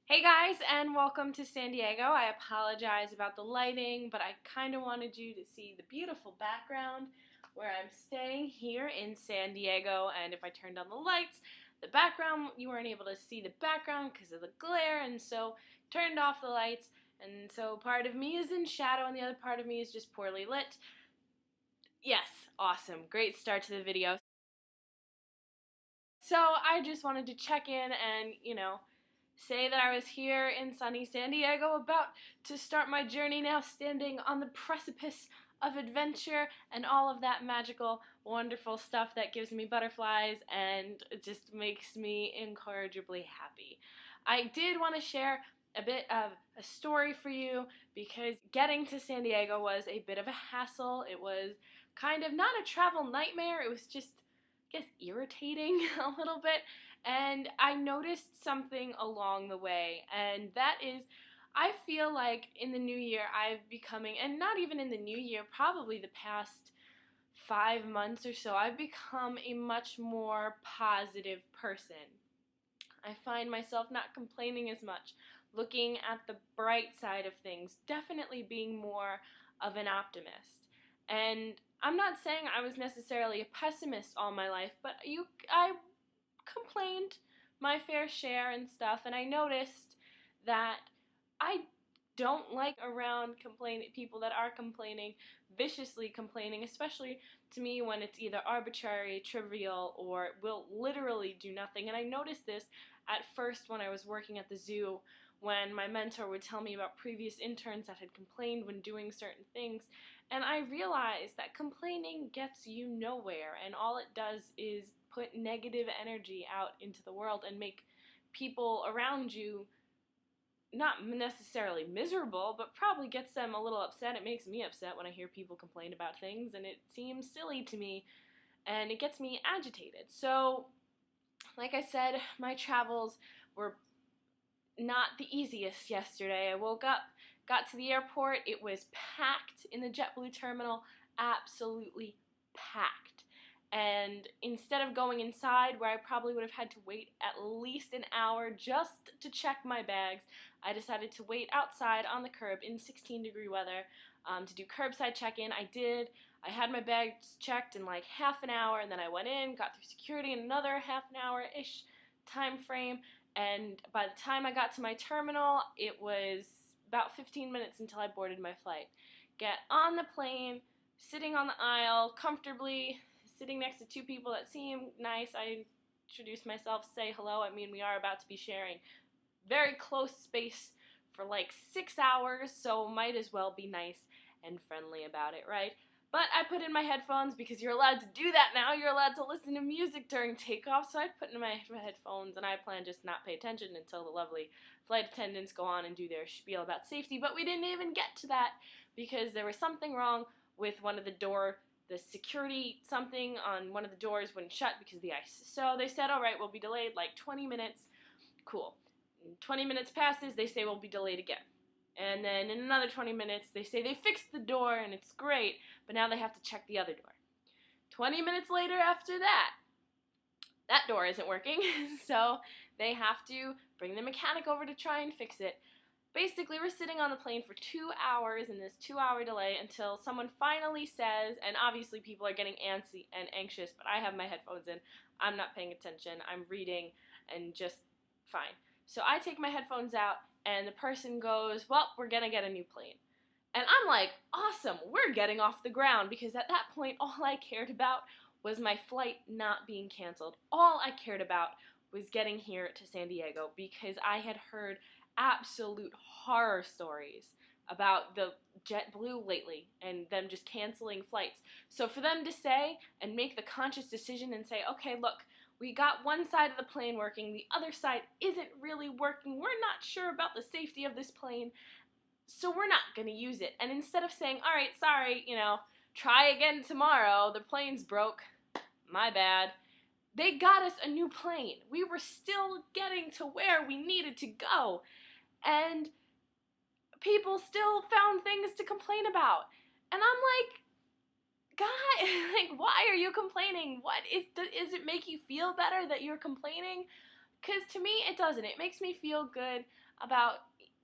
Hey guys, and welcome to San Diego. I apologize about the lighting, but I kind of wanted you to see the beautiful background where I'm staying here in San Diego. And if I turned on the lights, the background, you weren't able to see the background because of the glare, and so turned off the lights. And so part of me is in shadow and the other part of me is just poorly lit. Yes, awesome. Great start to the video. So I just wanted to check in and, say that I was here in sunny San Diego about to start my journey now, standing on the precipice of adventure and all of that magical, wonderful stuff that gives me butterflies and just makes me incorrigibly happy. I did want to share a bit of a story for you because getting to San Diego was a bit of a hassle. It was kind of not a travel nightmare, it was just, I guess, irritating a little bit. And I noticed something along the way, and that is, I feel like in the new year I've becoming, and not even in the new year, probably the past 5 months or so, I've become a much more positive person. I find myself not complaining as much, looking at the bright side of things, definitely being more of an optimist. And I'm not saying I was necessarily a pessimist all my life, but I complained my fair share and stuff, and I noticed that I don't like around people that are complaining, viciously complaining, especially to me when it's either arbitrary, trivial, or will literally do nothing. And I noticed this at first when I was working at the zoo, when my mentor would tell me about previous interns that had complained when doing certain things, and I realized that complaining gets you nowhere, and all it does is put negative energy out into the world and make people around you not necessarily miserable, but probably gets them a little upset. It makes me upset when I hear people complain about things, and it seems silly to me, and it gets me agitated. So, like I said, my travels were not the easiest yesterday. I woke up, got to the airport, it was packed in the JetBlue terminal, absolutely packed. And instead of going inside, where I probably would have had to wait at least an hour just to check my bags, I decided to wait outside on the curb in 16-degree weather to do curbside check-in. I did. I had my bags checked in like half an hour, and then I went in, got through security in another half an hour-ish time frame, and by the time I got to my terminal, it was about 15 minutes until I boarded my flight. Get on the plane, sitting on the aisle, comfortably, sitting next to two people that seem nice. I introduced myself, say hello. I mean, we are about to be sharing very close space for like 6 hours, so might as well be nice and friendly about it, right? But I put in my headphones because you're allowed to do that now. You're allowed to listen to music during takeoff, so I put in my headphones, and I plan just not pay attention until the lovely flight attendants go on and do their spiel about safety. But we didn't even get to that because there was something wrong with one of the security something on one of the doors wouldn't shut because of the ice. So they said, all right, we'll be delayed like 20 minutes. Cool. 20 minutes passes, they say we'll be delayed again. And then in another 20 minutes, they say they fixed the door and it's great, but now they have to check the other door. 20 minutes later after that door isn't working, so they have to bring the mechanic over to try and fix it. Basically, we're sitting on the plane for 2 hours in this 2-hour delay until someone finally says, and obviously people are getting antsy and anxious, but I have my headphones in, I'm not paying attention, I'm reading, and just fine. So I take my headphones out, and the person goes, well, we're gonna get a new plane. And I'm like, awesome, we're getting off the ground, because at that point, all I cared about was my flight not being canceled. All I cared about was getting here to San Diego, because I had heard absolute horror stories about the JetBlue lately and them just canceling flights. So for them to say and make the conscious decision and say, okay, look, we got one side of the plane working, the other side isn't really working, we're not sure about the safety of this plane, so we're not going to use it. And instead of saying, all right, sorry, try again tomorrow, the plane's broke, my bad, they got us a new plane. We were still getting to where we needed to go. And people still found things to complain about. And I'm like, God, like, why are you complaining? Does it make you feel better that you're complaining? Because to me, it doesn't. It makes me feel good about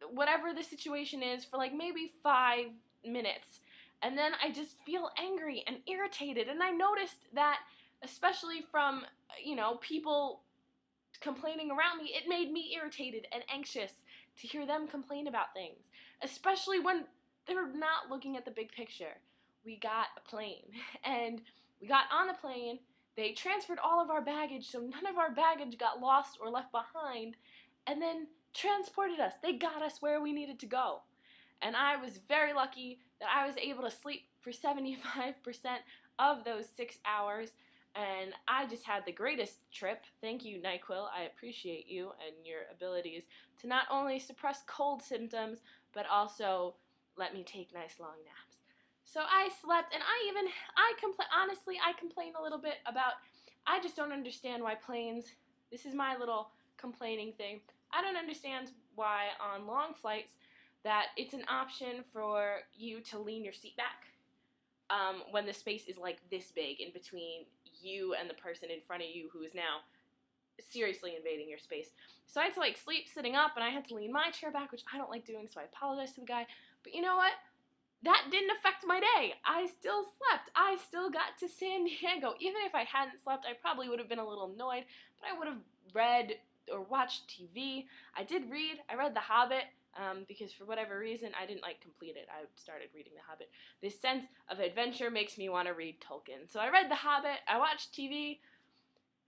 whatever the situation is for like maybe 5 minutes. And then I just feel angry and irritated. And I noticed that, especially from, people complaining around me, it made me irritated and anxious to hear them complain about things, especially when they're not looking at the big picture. We got a plane, and we got on the plane. They transferred all of our baggage, so none of our baggage got lost or left behind, and then transported us. They got us where we needed to go. And I was very lucky that I was able to sleep for 75% of those 6 hours, and I just had the greatest trip. Thank you, NyQuil. I appreciate you and your abilities to not only suppress cold symptoms, but also let me take nice long naps. So I slept, and honestly, I complain a little bit about, I just don't understand why planes, this is my little complaining thing, I don't understand why on long flights that it's an option for you to lean your seat back when the space is like this big in between you and the person in front of you who is now seriously invading your space. So I had to like sleep sitting up, and I had to lean my chair back, which I don't like doing, so I apologize to the guy. But you know what? That didn't affect my day. I still slept. I still got to San Diego. Even if I hadn't slept, I probably would have been a little annoyed, but I would have read or watched TV. I did read. I read The Hobbit. Because for whatever reason, I didn't complete it. I started reading The Hobbit. This sense of adventure makes me want to read Tolkien. So I read The Hobbit, I watched TV,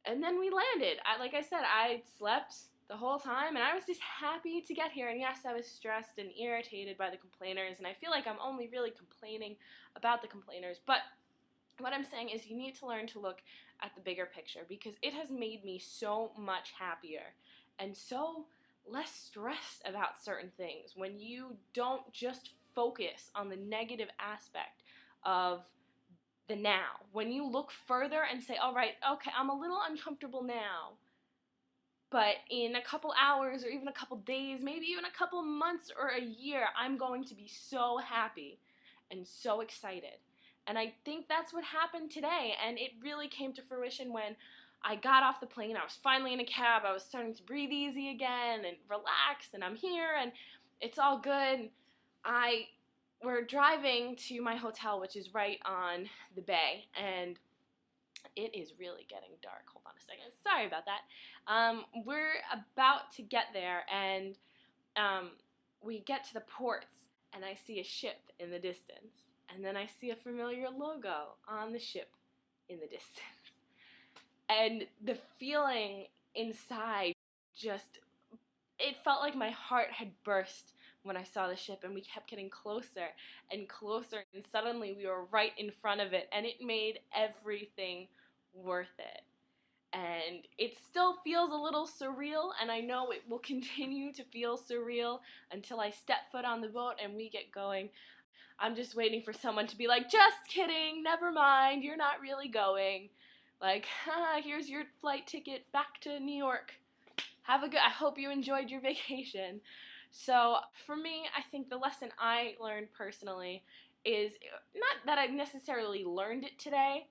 and then we landed. Like I said, I slept the whole time, and I was just happy to get here. And yes, I was stressed and irritated by the complainers, and I feel like I'm only really complaining about the complainers. But what I'm saying is you need to learn to look at the bigger picture, because it has made me so much happier and so less stressed about certain things when you don't just focus on the negative aspect of the now. When you look further and say, all right, okay, I'm a little uncomfortable now, but in a couple hours or even a couple days, maybe even a couple months or a year, I'm going to be so happy and so excited. And I think that's what happened today, and it really came to fruition when I got off the plane. I was finally in a cab. I was starting to breathe easy again and relax, and I'm here, and it's all good. We're driving to my hotel, which is right on the bay, and it is really getting dark. Hold on a second. Sorry about that. We're about to get there, and we get to the ports, and I see a ship in the distance, and then I see a familiar logo on the ship in the distance. And the feeling inside it felt like my heart had burst when I saw the ship, and we kept getting closer and closer, and suddenly we were right in front of it, and it made everything worth it. And it still feels a little surreal, and I know it will continue to feel surreal until I step foot on the boat and we get going. I'm just waiting for someone to be like, just kidding, never mind, you're not really going. Like, here's your flight ticket back to New York. I hope you enjoyed your vacation. So for me, I think the lesson I learned personally is not that I necessarily learned it today,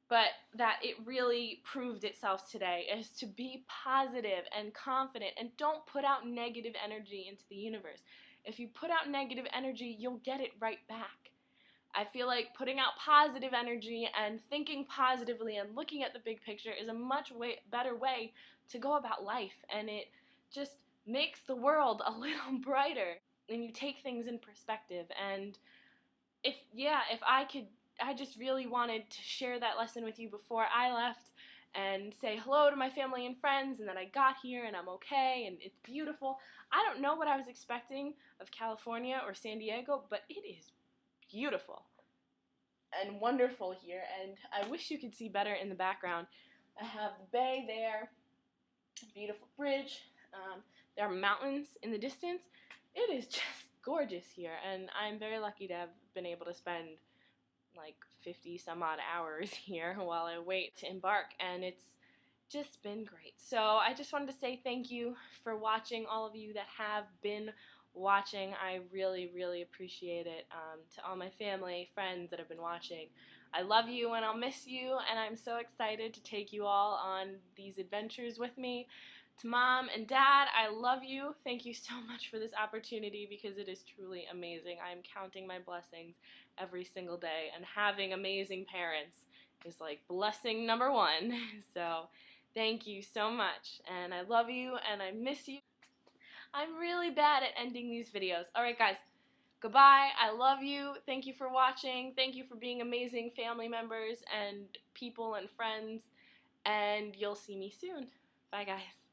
but that it really proved itself today, is to be positive and confident and don't put out negative energy into the universe. If you put out negative energy, you'll get it right back. I feel like putting out positive energy and thinking positively and looking at the big picture is a much better way to go about life, and it just makes the world a little brighter, and you take things in perspective. And I just really wanted to share that lesson with you before I left and say hello to my family and friends, and that I got here and I'm okay and it's beautiful. I don't know what I was expecting of California or San Diego, but it is beautiful and wonderful here, and I wish you could see better in the background. I have the bay there, beautiful bridge, there are mountains in the distance. It is just gorgeous here, and I'm very lucky to have been able to spend like 50 some odd hours here while I wait to embark, and it's just been great. So I just wanted to say thank you for watching, all of you that have been watching. I really, really appreciate it. To all my family, friends that have been watching, I love you and I'll miss you, and I'm so excited to take you all on these adventures with me. To Mom and Dad, I love you. Thank you so much for this opportunity because it is truly amazing. I am counting my blessings every single day, and having amazing parents is like blessing number one. So thank you so much, and I love you and I miss you. I'm really bad at ending these videos. Alright guys, goodbye. I love you. Thank you for watching. Thank you for being amazing family members and people and friends, and you'll see me soon. Bye guys.